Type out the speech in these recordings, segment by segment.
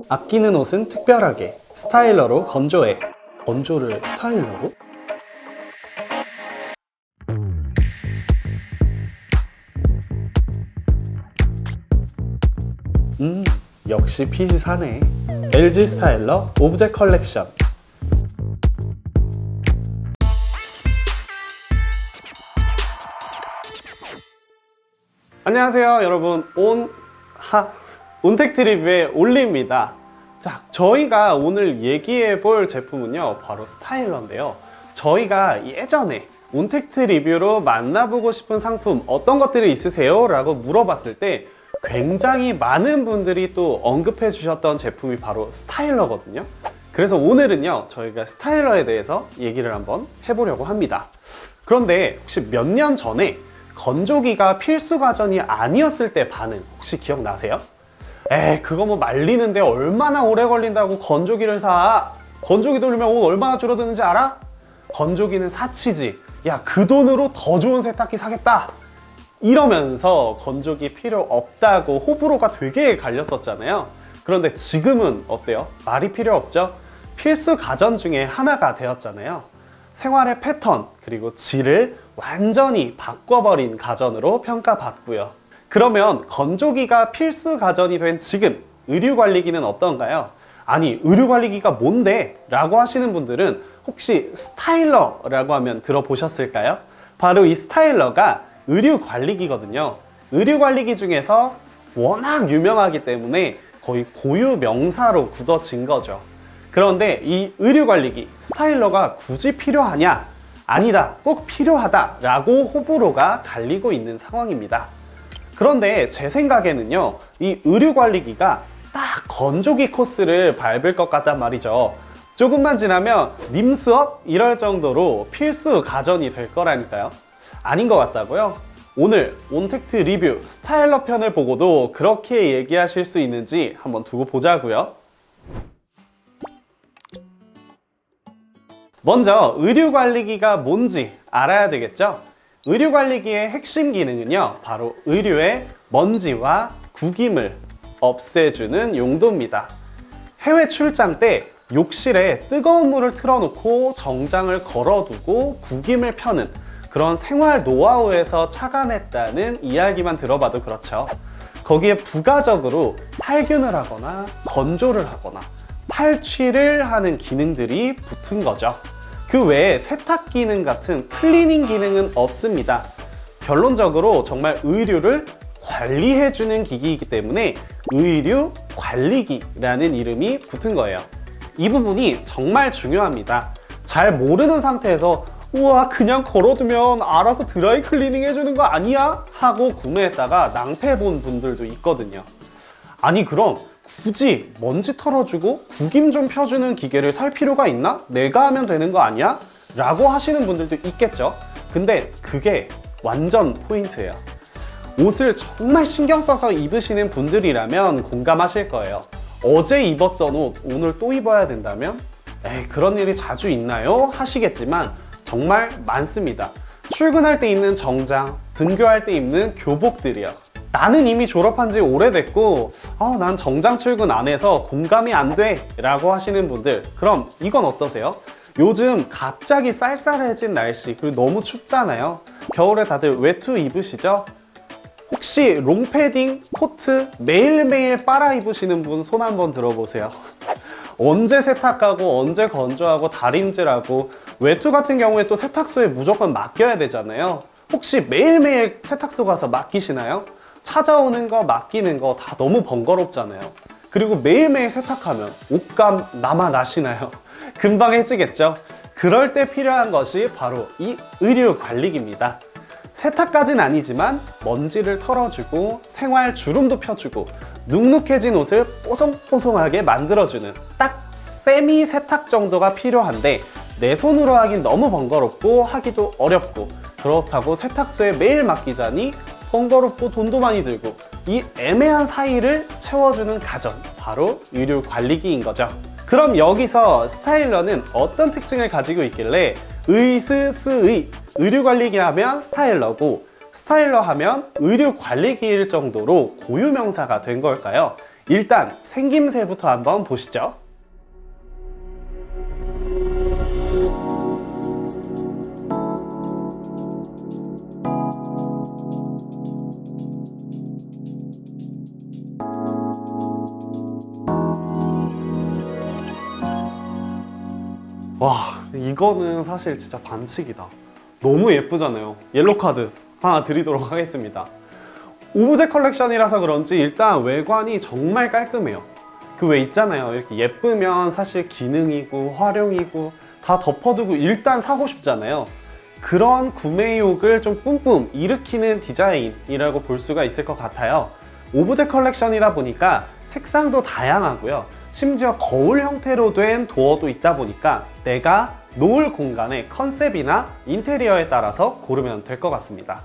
아끼는 옷은 특별하게, 스타일러로 건조해. 건조를 스타일러로? 역시 핏이 사네. LG 스타일러 오브제 컬렉션. 안녕하세요 여러분, 온택트 리뷰의 올리입니다. 자, 저희가 오늘 얘기해 볼 제품은요 바로 스타일러인데요, 저희가 예전에 온택트 리뷰로 만나보고 싶은 상품 어떤 것들이 있으세요? 라고 물어봤을 때 굉장히 많은 분들이 또 언급해 주셨던 제품이 바로 스타일러거든요. 그래서 오늘은요 저희가 스타일러에 대해서 얘기를 한번 해보려고 합니다. 그런데 혹시 몇 년 전에 건조기가 필수 가전이 아니었을 때 반응 혹시 기억나세요? 그거 뭐 말리는데 얼마나 오래 걸린다고 건조기를 사? 건조기 돌리면 옷 얼마나 줄어드는지 알아? 건조기는 사치지. 야, 그 돈으로 더 좋은 세탁기 사겠다. 이러면서 건조기 필요 없다고 호불호가 되게 갈렸었잖아요. 그런데 지금은 어때요? 말이 필요 없죠? 필수 가전 중에 하나가 되었잖아요. 생활의 패턴 그리고 질을 완전히 바꿔버린 가전으로 평가받고요. 그러면 건조기가 필수 가전이 된 지금 의류관리기는 어떤가요? 아니, 의류관리기가 뭔데? 라고 하시는 분들은 혹시 스타일러라고 하면 들어보셨을까요? 바로 이 스타일러가 의류관리기거든요. 의류관리기 중에서 워낙 유명하기 때문에 거의 고유 명사로 굳어진 거죠. 그런데 이 의류관리기 스타일러가 굳이 필요하냐? 아니다, 꼭 필요하다 라고 호불호가 갈리고 있는 상황입니다. 그런데 제 생각에는요 이 의류관리기가 딱 건조기 코스를 밟을 것 같단 말이죠. 조금만 지나면 님 수업? 이럴 정도로 필수 가전이 될 거라니까요. 아닌 것 같다고요? 오늘 온택트 리뷰 스타일러 편을 보고도 그렇게 얘기하실 수 있는지 한번 두고 보자고요. 먼저 의류관리기가 뭔지 알아야 되겠죠? 의류관리기의 핵심 기능은요 바로 의류의 먼지와 구김을 없애주는 용도입니다. 해외 출장 때 욕실에 뜨거운 물을 틀어놓고 정장을 걸어두고 구김을 펴는 그런 생활 노하우에서 착안했다는 이야기만 들어봐도 그렇죠. 거기에 부가적으로 살균을 하거나 건조를 하거나 탈취를 하는 기능들이 붙은 거죠. 그 외에 세탁 기능 같은 클리닝 기능은 없습니다. 결론적으로 정말 의류를 관리해주는 기기이기 때문에 의류 관리기라는 이름이 붙은 거예요. 이 부분이 정말 중요합니다. 잘 모르는 상태에서 우와, 그냥 걸어두면 알아서 드라이 클리닝 해주는 거 아니야? 하고 구매했다가 낭패 본 분들도 있거든요. 아니, 그럼 굳이 먼지 털어주고 구김 좀 펴주는 기계를 살 필요가 있나? 내가 하면 되는 거 아니야? 라고 하시는 분들도 있겠죠. 근데 그게 완전 포인트예요. 옷을 정말 신경 써서 입으시는 분들이라면 공감하실 거예요. 어제 입었던 옷 오늘 또 입어야 된다면? 그런 일이 자주 있나요? 하시겠지만 정말 많습니다. 출근할 때 입는 정장, 등교할 때 입는 교복들이요. 나는 이미 졸업한 지 오래됐고 난 정장 출근 안 해서 공감이 안 돼 라고 하시는 분들, 그럼 이건 어떠세요? 요즘 갑자기 쌀쌀해진 날씨, 그리고 너무 춥잖아요. 겨울에 다들 외투 입으시죠? 혹시 롱패딩, 코트 매일매일 빨아 입으시는 분 손 한번 들어보세요. 언제 세탁하고 언제 건조하고 다림질하고, 외투 같은 경우에 또 세탁소에 무조건 맡겨야 되잖아요. 혹시 매일매일 세탁소 가서 맡기시나요? 찾아오는 거 맡기는 거 다 너무 번거롭잖아요. 그리고 매일매일 세탁하면 옷감 남아나시나요? 금방 해지겠죠? 그럴 때 필요한 것이 바로 이 의류관리기입니다. 세탁까진 아니지만 먼지를 털어주고 생활 주름도 펴주고 눅눅해진 옷을 뽀송뽀송하게 만들어주는 딱 세미 세탁 정도가 필요한데, 내 손으로 하긴 너무 번거롭고 하기도 어렵고, 그렇다고 세탁소에 매일 맡기자니 번거롭고 돈도 많이 들고, 이 애매한 사이를 채워주는 가전, 바로 의류관리기인 거죠. 그럼 여기서 스타일러는 어떤 특징을 가지고 있길래 의스스의, 의류관리기 하면 스타일러고 스타일러 하면 의류관리기일 정도로 고유명사가 된 걸까요? 일단 생김새부터 한번 보시죠. 와, 이거는 사실 진짜 반칙이다. 너무 예쁘잖아요. 옐로우 카드 하나 드리도록 하겠습니다. 오브제 컬렉션이라서 그런지 일단 외관이 정말 깔끔해요. 그 왜 있잖아요, 이렇게 예쁘면 사실 기능이고 활용이고 다 덮어두고 일단 사고 싶잖아요. 그런 구매욕을 좀 뿜뿜 일으키는 디자인이라고 볼 수가 있을 것 같아요. 오브제 컬렉션이다 보니까 색상도 다양하고요. 심지어 거울 형태로 된 도어도 있다 보니까 내가 놓을 공간의 컨셉이나 인테리어에 따라서 고르면 될 것 같습니다.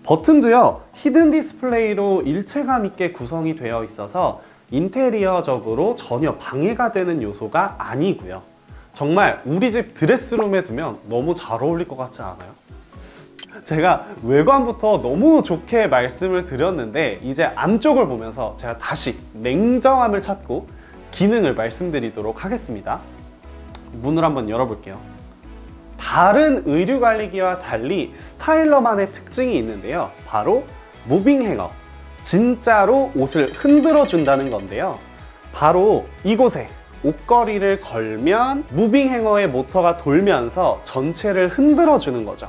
버튼도요, 히든 디스플레이로 일체감 있게 구성이 되어 있어서 인테리어적으로 전혀 방해가 되는 요소가 아니고요. 정말 우리 집 드레스룸에 두면 너무 잘 어울릴 것 같지 않아요? 제가 외관부터 너무 좋게 말씀을 드렸는데 이제 안쪽을 보면서 제가 다시 냉정함을 찾고 기능을 말씀드리도록 하겠습니다. 문을 한번 열어볼게요. 다른 의류관리기와 달리 스타일러만의 특징이 있는데요. 바로 무빙 행어. 진짜로 옷을 흔들어 준다는 건데요. 바로 이곳에 옷걸이를 걸면 무빙 행어의 모터가 돌면서 전체를 흔들어 주는 거죠.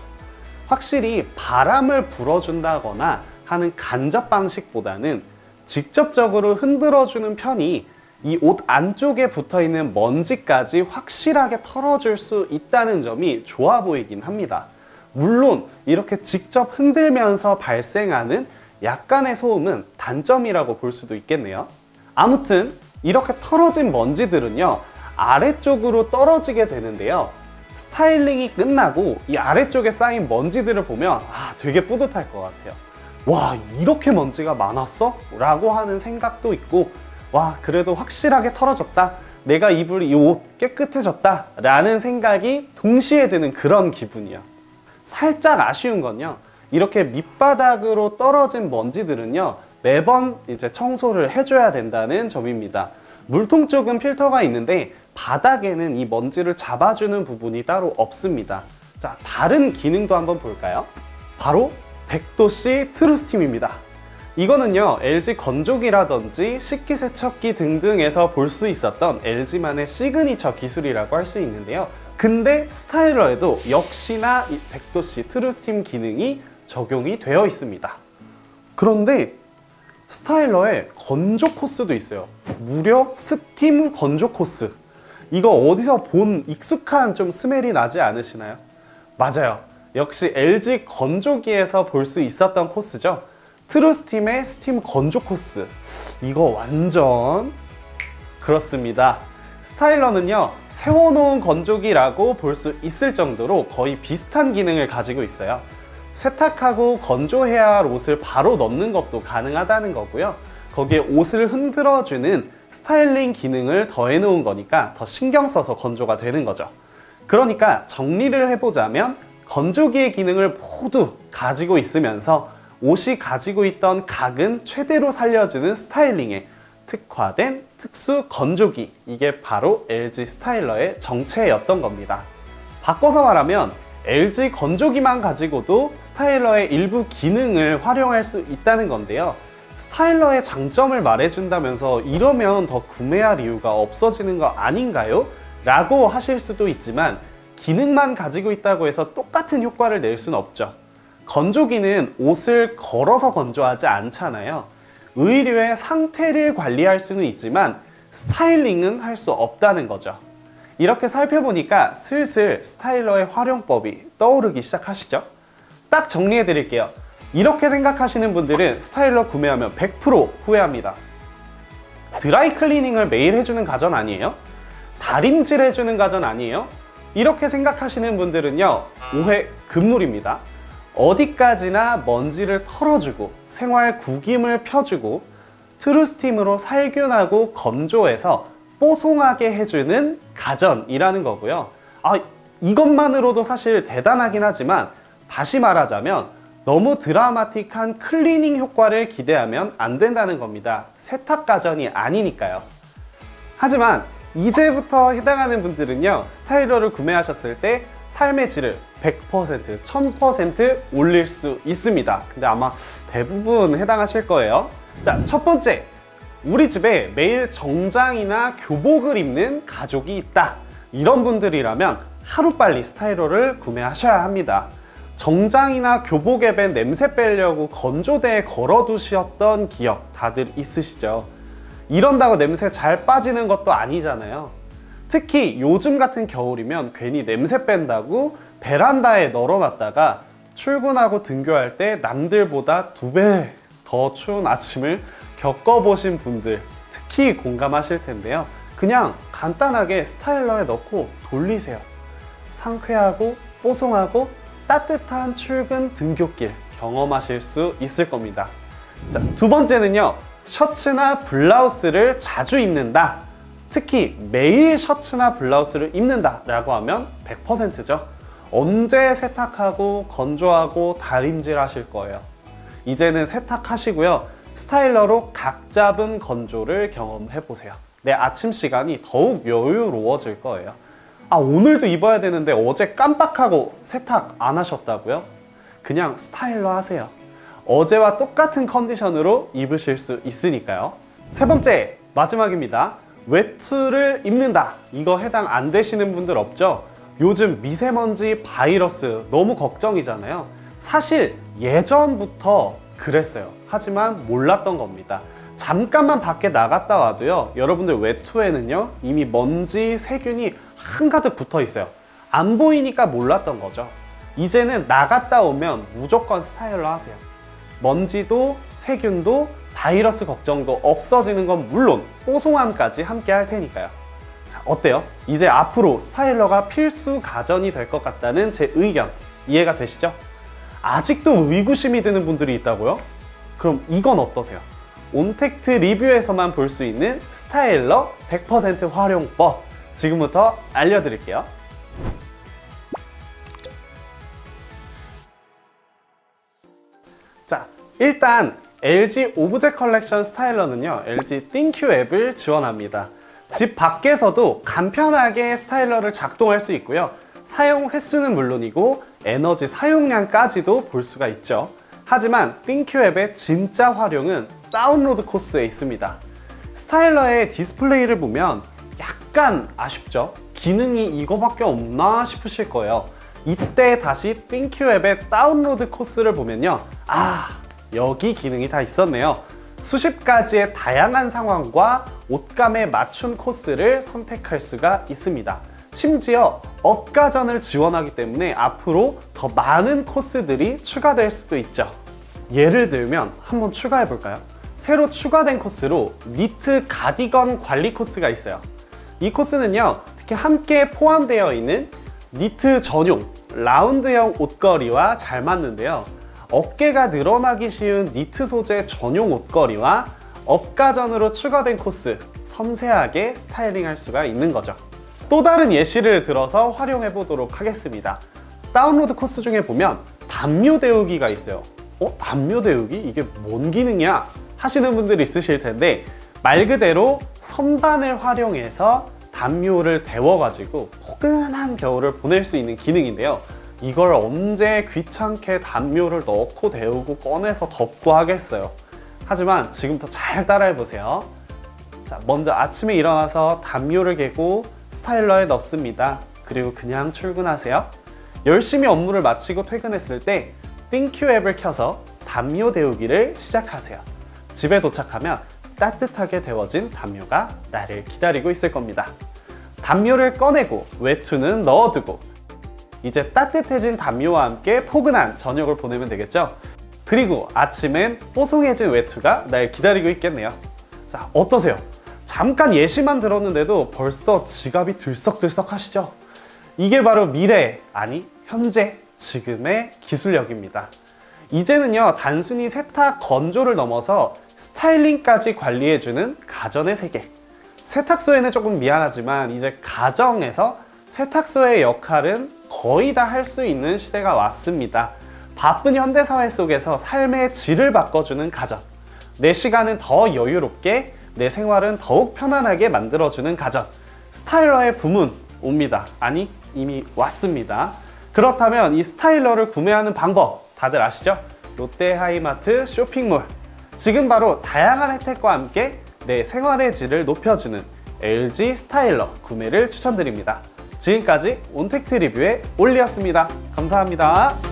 확실히 바람을 불어준다거나 하는 간접 방식보다는 직접적으로 흔들어 주는 편이 이 옷 안쪽에 붙어있는 먼지까지 확실하게 털어줄 수 있다는 점이 좋아 보이긴 합니다. 물론 이렇게 직접 흔들면서 발생하는 약간의 소음은 단점이라고 볼 수도 있겠네요. 아무튼 이렇게 털어진 먼지들은요, 아래쪽으로 떨어지게 되는데요. 스타일링이 끝나고 이 아래쪽에 쌓인 먼지들을 보면 되게 뿌듯할 것 같아요. 와, 이렇게 먼지가 많았어? 라고 하는 생각도 있고, 와, 그래도 확실하게 털어졌다, 내가 입을 이 옷 깨끗해졌다 라는 생각이 동시에 드는 그런 기분이야. 살짝 아쉬운 건요, 이렇게 밑바닥으로 떨어진 먼지들은요, 매번 이제 청소를 해줘야 된다는 점입니다. 물통 쪽은 필터가 있는데 바닥에는 이 먼지를 잡아주는 부분이 따로 없습니다. 자, 다른 기능도 한번 볼까요? 바로 100도씨 트루스팀입니다. 이거는요, LG 건조기라든지 식기세척기 등등에서 볼 수 있었던 LG만의 시그니처 기술이라고 할 수 있는데요. 근데 스타일러에도 역시나 이 100도씨 트루스팀 기능이 적용이 되어 있습니다. 그런데 스타일러에 건조 코스도 있어요. 무려 스팀 건조 코스. 이거 어디서 본 익숙한 좀 스멜이 나지 않으시나요? 맞아요. 역시 LG 건조기에서 볼 수 있었던 코스죠. 트루스팀의 스팀 건조 코스. 이거 완전 그렇습니다. 스타일러는요, 세워놓은 건조기라고 볼 수 있을 정도로 거의 비슷한 기능을 가지고 있어요. 세탁하고 건조해야 할 옷을 바로 넣는 것도 가능하다는 거고요. 거기에 옷을 흔들어주는 스타일링 기능을 더해 놓은 거니까 더 신경 써서 건조가 되는 거죠. 그러니까 정리를 해보자면 건조기의 기능을 모두 가지고 있으면서 옷이 가지고 있던 각은 최대로 살려주는 스타일링에 특화된 특수 건조기, 이게 바로 LG 스타일러의 정체였던 겁니다. 바꿔서 말하면 LG 건조기만 가지고도 스타일러의 일부 기능을 활용할 수 있다는 건데요. 스타일러의 장점을 말해준다면서 이러면 더 구매할 이유가 없어지는 거 아닌가요? 라고 하실 수도 있지만 기능만 가지고 있다고 해서 똑같은 효과를 낼 수는 없죠. 건조기는 옷을 걸어서 건조하지 않잖아요. 의류의 상태를 관리할 수는 있지만 스타일링은 할 수 없다는 거죠. 이렇게 살펴보니까 슬슬 스타일러의 활용법이 떠오르기 시작하시죠? 딱 정리해 드릴게요. 이렇게 생각하시는 분들은 스타일러 구매하면 100% 후회합니다. 드라이 클리닝을 매일 해주는 가전 아니에요? 다림질 해주는 가전 아니에요? 이렇게 생각하시는 분들은요, 오해 금물입니다. 어디까지나 먼지를 털어주고 생활 구김을 펴주고 트루스팀으로 살균하고 건조해서 뽀송하게 해주는 가전이라는 거고요. 이것만으로도 사실 대단하긴 하지만 다시 말하자면 너무 드라마틱한 클리닝 효과를 기대하면 안 된다는 겁니다. 세탁 가전이 아니니까요. 하지만 이제부터 해당하는 분들은요, 스타일러를 구매하셨을 때 삶의 질을 100%, 1000% 올릴 수 있습니다. 근데 아마 대부분 해당하실 거예요. 자, 첫 번째, 우리 집에 매일 정장이나 교복을 입는 가족이 있다. 이런 분들이라면 하루빨리 스타일러를 구매하셔야 합니다. 정장이나 교복에 밴 냄새 빼려고 건조대에 걸어두셨던 기억 다들 있으시죠? 이런다고 냄새 잘 빠지는 것도 아니잖아요. 특히 요즘 같은 겨울이면 괜히 냄새 뺀다고 베란다에 널어놨다가 출근하고 등교할 때 남들보다 2배 더 추운 아침을 겪어보신 분들 특히 공감하실 텐데요. 그냥 간단하게 스타일러에 넣고 돌리세요. 상쾌하고 뽀송하고 따뜻한 출근 등교길 경험하실 수 있을 겁니다. 자, 두 번째는요, 셔츠나 블라우스를 자주 입는다. 특히 매일 셔츠나 블라우스를 입는다 라고 하면 100%죠. 언제 세탁하고 건조하고 다림질 하실 거예요? 이제는 세탁하시고요, 스타일러로 각 잡은 건조를 경험해 보세요. 내 아침 시간이 더욱 여유로워질 거예요. 아, 오늘도 입어야 되는데 어제 깜빡하고 세탁 안 하셨다고요? 그냥 스타일러 하세요. 어제와 똑같은 컨디션으로 입으실 수 있으니까요. 세 번째, 마지막입니다. 외투를 입는다. 이거 해당 안 되시는 분들 없죠? 요즘 미세먼지 바이러스 너무 걱정이잖아요. 사실 예전부터 그랬어요. 하지만 몰랐던 겁니다. 잠깐만 밖에 나갔다 와도요, 여러분들 외투에는요 이미 먼지, 세균이 한가득 붙어 있어요. 안 보이니까 몰랐던 거죠. 이제는 나갔다 오면 무조건 스타일러 하세요. 먼지도 세균도 바이러스 걱정도 없어지는 건 물론 뽀송함까지 함께 할 테니까요. 자, 어때요? 이제 앞으로 스타일러가 필수 가전이 될 것 같다는 제 의견 이해가 되시죠? 아직도 의구심이 드는 분들이 있다고요? 그럼 이건 어떠세요? 온택트 리뷰에서만 볼 수 있는 스타일러 100% 활용법 지금부터 알려드릴게요. 자, 일단 LG 오브제 컬렉션 스타일러는요, LG 띵큐 앱을 지원합니다. 집 밖에서도 간편하게 스타일러를 작동할 수 있고요, 사용 횟수는 물론이고 에너지 사용량까지도 볼 수가 있죠. 하지만 띵큐 앱의 진짜 활용은 다운로드 코스에 있습니다. 스타일러의 디스플레이를 보면 약간 아쉽죠? 기능이 이거밖에 없나 싶으실 거예요. 이때 다시 띵큐 앱의 다운로드 코스를 보면요, 아, 여기 기능이 다 있었네요. 수십 가지의 다양한 상황과 옷감에 맞춘 코스를 선택할 수가 있습니다. 심지어 업가전을 지원하기 때문에 앞으로 더 많은 코스들이 추가될 수도 있죠. 예를 들면 한번 추가해 볼까요? 새로 추가된 코스로 니트 가디건 관리 코스가 있어요. 이 코스는요, 특히 함께 포함되어 있는 니트 전용 라운드형 옷걸이와 잘 맞는데요, 어깨가 늘어나기 쉬운 니트 소재 전용 옷걸이와 업가전으로 추가된 코스, 섬세하게 스타일링할 수가 있는 거죠. 또 다른 예시를 들어서 활용해 보도록 하겠습니다. 다운로드 코스 중에 보면 담요 데우기가 있어요. 담요 데우기? 이게 뭔 기능이야? 하시는 분들이 있으실 텐데, 말 그대로 선반을 활용해서 담요를 데워가지고 포근한 겨울을 보낼 수 있는 기능인데요, 이걸 언제 귀찮게 담요를 넣고 데우고 꺼내서 덮고 하겠어요. 하지만 지금부터 잘 따라해 보세요. 자, 먼저 아침에 일어나서 담요를 개고 스타일러에 넣습니다. 그리고 그냥 출근하세요. 열심히 업무를 마치고 퇴근했을 때 띵큐 앱을 켜서 담요 데우기를 시작하세요. 집에 도착하면 따뜻하게 데워진 담요가 나를 기다리고 있을 겁니다. 담요를 꺼내고 외투는 넣어두고 이제 따뜻해진 담요와 함께 포근한 저녁을 보내면 되겠죠? 그리고 아침엔 뽀송해진 외투가 날 기다리고 있겠네요. 자, 어떠세요? 잠깐 예시만 들었는데도 벌써 지갑이 들썩들썩 하시죠? 이게 바로 미래, 아니 현재, 지금의 기술력입니다. 이제는요, 단순히 세탁, 건조를 넘어서 스타일링까지 관리해주는 가전의 세계. 세탁소에는 조금 미안하지만 이제 가정에서 세탁소의 역할은 거의 다 할 수 있는 시대가 왔습니다. 바쁜 현대사회 속에서 삶의 질을 바꿔주는 가전, 내 시간은 더 여유롭게, 내 생활은 더욱 편안하게 만들어주는 가전, 스타일러의 부문 옵니다. 아니, 이미 왔습니다. 그렇다면 이 스타일러를 구매하는 방법 다들 아시죠? 롯데하이마트 쇼핑몰. 지금 바로 다양한 혜택과 함께 내 생활의 질을 높여주는 LG 스타일러 구매를 추천드립니다. 지금까지 온택트 리뷰의 올리였습니다. 감사합니다.